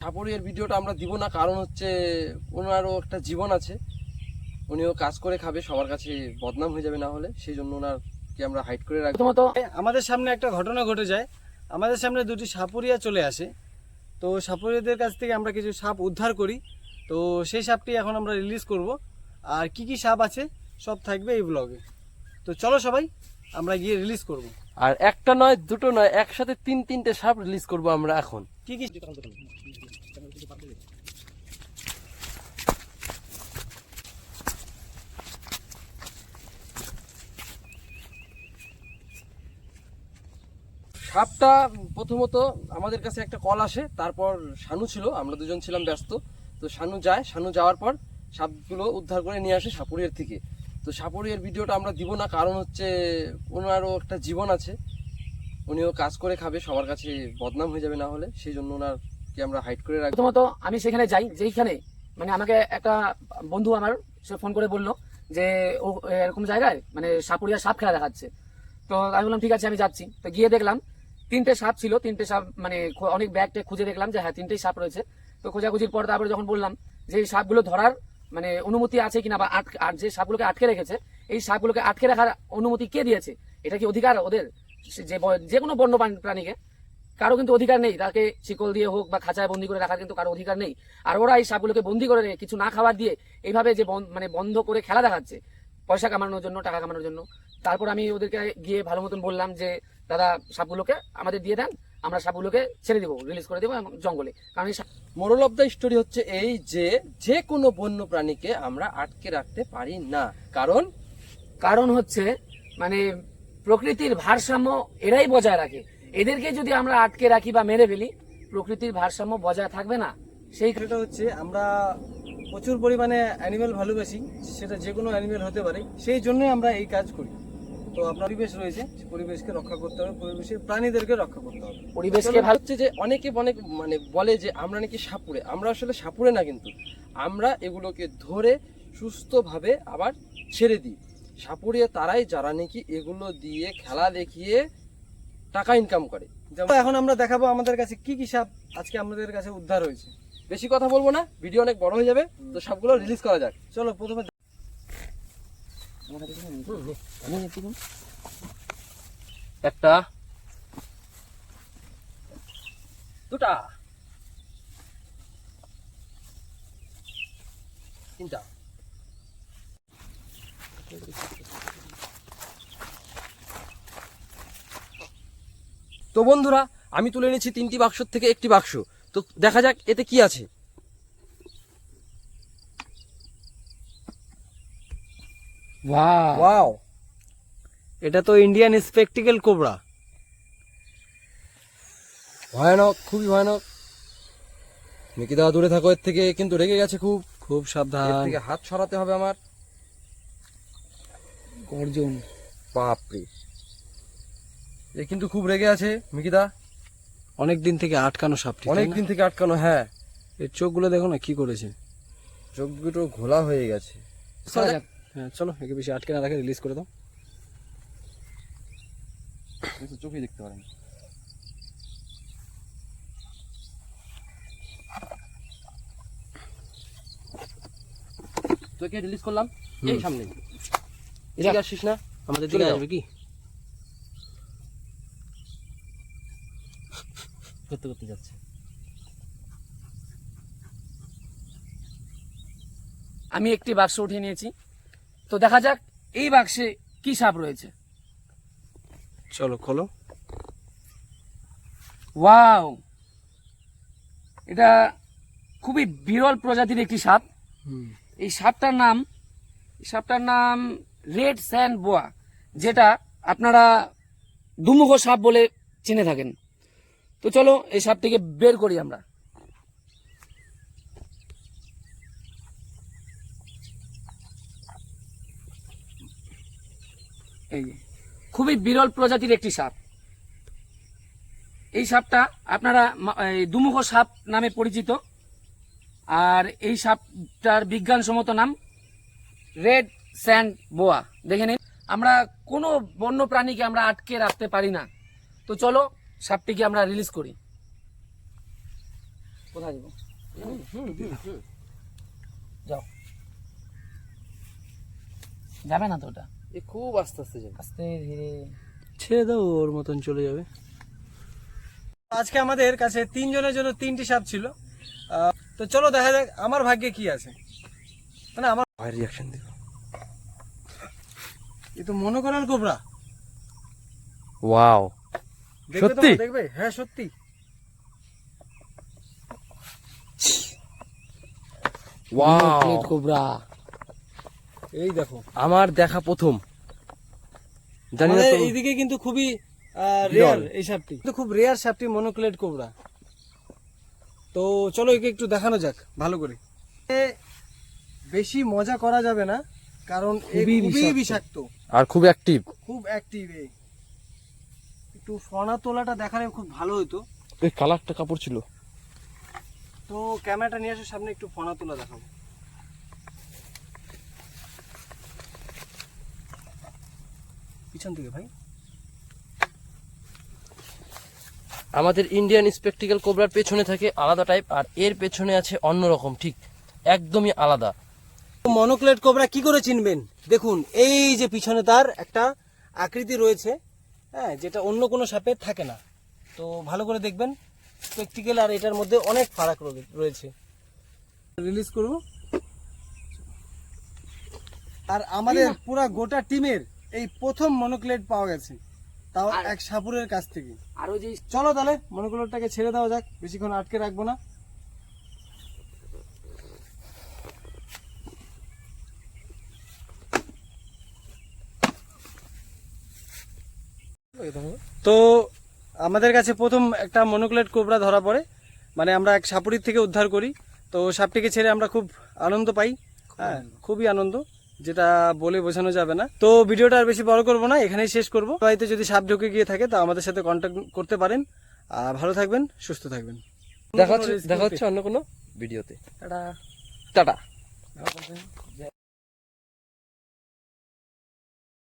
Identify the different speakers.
Speaker 1: সাপুরের ভিডিওটা আমরা দিব না, কারণ হচ্ছে ওনারও একটা জীবন আছে, উনিও কাজ করে খাবে, সবার কাছে বদনাম হয়ে যাবে না হলে, সেই জন্য ওনারকে আমরা হাইড করে রাখবো।
Speaker 2: প্রথমত আমাদের সামনে একটা ঘটনা ঘটে যায়, আমাদের সামনে দুটি সাপুরিয়া চলে আসে। তো সাপুরিয়াদের কাছ থেকে আমরা কিছু সাপ উদ্ধার করি। তো সেই সাপটি এখন আমরা রিলিজ করব, আর কি কি সাপ আছে সব থাকবে এই ব্লগে। তো চলো সবাই আমরা গিয়ে রিলিজ করব।
Speaker 1: আর একটা নয়, দুটো নয়, একসাথে তিনটে সাপ রিলিজ করব আমরা এখন।
Speaker 2: কি কি
Speaker 1: সাপটা প্রথমত আমাদের কাছে একটা কল আসে, তারপর শানু ছিল, আমরা দুজন ছিলাম ব্যস্ত। তো শানু যাওয়ার পর সাপগুলো উদ্ধার করে নিয়ে আসে সাপুরিয়ার থেকে। তো সাপুরিয়ার ভিডিওটা আমরা দিব না, কারণ হচ্ছে ওনারও একটা জীবন আছে, উনিও কাজ করে খাবে, সবার কাছে বদনাম হয়ে যাবে না হলে, সেই জন্য ওনারকে আমরা হাইড করে রাখবো।
Speaker 3: প্রথমত আমি সেখানে যাই, যেইখানে মানে আমাকে একটা বন্ধু আমার সে ফোন করে বললো যে ও এরকম জায়গায় মানে সাপুরিয়া সাপ খেলা দেখাচ্ছে। তো আমি বললাম ঠিক আছে আমি যাচ্ছি। তো গিয়ে দেখলাম তিনটে সাপ ছিল, তিনটে সাপ মানে অনেক ব্যাগ ট্যাগ খুঁজে দেখলাম যে হ্যাঁ তিনটেই সাপ রয়েছে। তো খোঁজাখুঁজির পর তারপরে যখন বললাম যে এই সাপগুলো ধরার মানে অনুমতি আছে কিনা, বা আর যে সাপগুলোকে আটকে রেখেছে এই সাপগুলোকে আটকে রাখার অনুমতি কে দিয়েছে, এটা কি অধিকার ওদের? যে কোনো বন্য প্রাণীকে কারো কিন্তু অধিকার নেই, তাকে শিকল দিয়ে হোক বা খাঁচায় বন্দি করে রাখার কিন্তু কারো অধিকার নেই। আর ওরা এই সাপগুলোকে বন্দি করে রেখে কিছু না খাবার দিয়ে এইভাবে যে মানে বন্ধ করে খেলা দেখাচ্ছে পয়সা কামানোর জন্য, টাকা কামানোর জন্য। তারপর আমি ওদেরকে গিয়ে ভালো মতন বললাম যে দাদা সাপগুলোকে আমাদের দিয়ে দেন, আমরা সাপগুলোকে ছেড়ে দেবো, রিলিজ করে দেবো জঙ্গলে। কারণ এই
Speaker 1: মোরাল অফ দ্য স্টোরি হচ্ছে এই যে কোনো বন্য প্রাণীকে আমরা আটকে রাখতে পারি না,
Speaker 3: কারণ হচ্ছে মানে প্রকৃতির ভারসাম্য এরাই বজায় রাখে। এদেরকে যদি আমরা আটকে রাখি বা মেরে ফেলি, প্রকৃতির ভারসাম্য বজায় থাকবে না। সেই
Speaker 2: সেটা হচ্ছে আমরা প্রচুর পরিমাণে অ্যানিমেল ভালোবাসি, সেটা যে কোনো অ্যানিমেল হতে পারে, সেই জন্যই আমরা এই কাজ করি। তো আপনার পরিবেশ রয়েছে, পরিবেশকে রক্ষা করতে হবে, পরিবেশের প্রাণীদেরকে রক্ষা করতে হবে।
Speaker 3: পরিবেশকে
Speaker 1: ভালো হচ্ছে যে অনেকে মানে বলে যে আমরা নাকি সাপুরে, আমরা আসলে সাপুরে না, কিন্তু আমরা এগুলোকে ধরে সুস্থভাবে আবার ছেড়ে দিই। সাপুরে তারাই যারা নাকি এগুলো দিয়ে খেলা দেখিয়ে টাকা ইনকাম করে।
Speaker 2: যেমন এখন আমরা দেখাবো আমাদের কাছে কি কি সাপ আজকে আমাদের কাছে উদ্ধার হয়েছে।
Speaker 1: বেশি কথা বলবো না, ভিডিও অনেক বড় হয়ে যাবে, তো সবগুলো রিলিজ করা যাক।
Speaker 2: চলো প্রথমে
Speaker 1: একটা, দুটা, তিনটা। তো বন্ধুরা, আমি তুলে নিচ্ছি 3টি বাক্স থেকে একটি বাক্স। তো দেখা যাক এতে কি আছে।
Speaker 2: ওয়াও, এটা তো ইন্ডিয়ান স্পেকটিক্যাল কোবরা।
Speaker 1: ভয়ানক, খুবই ভয়ানক। মিকিদা দূরে থাকো এর থেকে, কিন্তু রেগে গেছে খুব।
Speaker 2: খুব
Speaker 1: এর
Speaker 2: সাবধান,
Speaker 1: থেকে হাত সরাতে হবে আমার।
Speaker 2: গর্জন।
Speaker 1: বাপরে, এ কিন্তু খুব রেগে আছে মিকিদা।
Speaker 2: অনেক দিন থেকে আটকানো সাপটি,
Speaker 1: অনেক দিন থেকে আটকানো। হ্যাঁ,
Speaker 2: এর চোখগুলো দেখো না কি করেছে,
Speaker 1: চোখ দুটো ঘোলা হয়ে গেছে।
Speaker 2: হ্যাঁ চলো, একে বেশি আটকে না রাখে রিলিজ করে দাও।
Speaker 1: চোখেই দেখতে পারেন। তোকে রিলিজ করলাম এই সামনে। এদিকে আসিস না,
Speaker 2: আমাদের
Speaker 1: চলে
Speaker 2: দিকে
Speaker 1: যাও।
Speaker 2: আসবে কি?
Speaker 1: করতে করতে যাচ্ছে।
Speaker 3: আমি একটি বাক্স উঠিয়ে নিয়েছি, তো দেখা যাক এই বাক্সে কি সাপ রয়েছে।
Speaker 2: চলো খোলো।
Speaker 3: ওয়াও, এটা খুবই বিরল প্রজাতির একটি সাপ। এই সাপটার নাম রেড স্যান্ড বোয়া, যেটা আপনারা দুমুখো সাপ বলে চিনে থাকেন। তো চলো এই সাপটিকে বের করি আমরা। এই যে, খুবই বিরল প্রজাতির একটি সাপ। এই সাপটা আপনারা দুমুখো সাপ নামে পরিচিত, আর এই সাপটার বিজ্ঞানসম্মত নাম রেড স্যান্ড বোয়া। দেখে নিন, আমরা কোনো বন্য প্রাণীকে আমরা আটকে রাখতে পারি না। তো চলো সাপটিকে আমরা রিলিজ করি। কোথায় দিব? যাও, যাবে না তো ওটা,
Speaker 1: এ খুব আস্তে আস্তে যাবে।
Speaker 3: আস্তে ধীরে।
Speaker 2: ছেড়ে দাও, ওর মতন চলে যাবে। আজকে আমাদের কাছে 3 জনের জন্য 3টি সাপ ছিল। তো চলো দেখা যাক আমার ভাগ্যে কি আছে। মানে আমার
Speaker 1: ভয়ের রিয়াকশন দিল।
Speaker 2: এ তো মনোকরাল কোবরা।
Speaker 1: ওয়াও,
Speaker 2: দেখবে
Speaker 1: সত্যি?
Speaker 2: তোমরা দেখবে? হ্যাঁ সত্যি।
Speaker 1: Wow,
Speaker 3: plate cobra.
Speaker 2: এই দেখো,
Speaker 1: আমার দেখা প্রথম। জানি না
Speaker 2: আমাদের
Speaker 1: তো।
Speaker 2: এইদিকে কিন্তু খুবই
Speaker 1: বিরল।
Speaker 2: রেয়ার এই সাপটি, কিন্তু খুব রেয়ার সাপটি মনোক্লেড কোবরা। তো চলো একে একটু দেখানো যাক ভালো করে। এ বেশি মজা করা যাবে না, কারণ এ
Speaker 3: খুবই
Speaker 2: খুবই
Speaker 3: বিষাক্ত।
Speaker 2: বিষাক্ত,
Speaker 1: আর খুব অ্যাক্টিভ।
Speaker 2: খুব অ্যাক্টিভ। একটু ফনা তোলাটা দেখালে খুব ভালো হতো।
Speaker 1: এই কালারটা কাপড় ছিল।
Speaker 2: তো ক্যামেরাটা নিয়ে আসো সামনে, একটু ফনা তোলা দেখাবো। পিছন থেকে ভাই।
Speaker 1: আমাদের ইন্ডিয়ান স্পেকটিক্যাল কোবরার পেছনে থাকে আলাদা টাইপ, আর এর পেছনে আছে অন্যরকম, ঠিক একদমই আলাদা।
Speaker 2: মনোক্লেড কোবরা কি করে চিনবেন? দেখুন এই যে পিছনে তার একটা আকৃতি রয়েছে, হ্যাঁ, যেটা অন্য কোনো সাপের থাকে না। তো ভালো করে দেখবেন, স্পেকটিক্যাল আর এটার মধ্যে অনেক ফারাক রয়েছে। রিলিজ করব। আর আমাদের পুরো গোটা টিমের এই প্রথম মনোক্লেড পাওয়া গেছে, তাও এক সাপুরের কাছ থেকে।
Speaker 3: আরো যে
Speaker 2: চলো তাহলে মনোক্লেডটাকে ছেড়ে দেওয়া যাক, বেশিক্ষণ আটকে রাখবো না। তো আমাদের কাছে প্রথম একটা মনোক্লেড কোবরা ধরা পড়ে, মানে আমরা এক সাপুরির থেকে উদ্ধার করি। তো সাপটিকে ছেড়ে আমরা খুব আনন্দ পাই, হ্যাঁ খুবই আনন্দ, যেটা বলে বোঝানো যাবে না। তো ভিডিওটা আর বেশি বড় করব না, এখানেই শেষ করব। বাড়িতে যদি সাপ ঢুকে গিয়ে থাকে তো আমাদের সাথে কন্ট্যাক্ট করতে পারেন। আর ভালো থাকবেন, সুস্থ থাকবেন।
Speaker 1: দেখা হচ্ছে অন্য কোনো ভিডিওতে।
Speaker 3: টাটা।
Speaker 1: টাটা।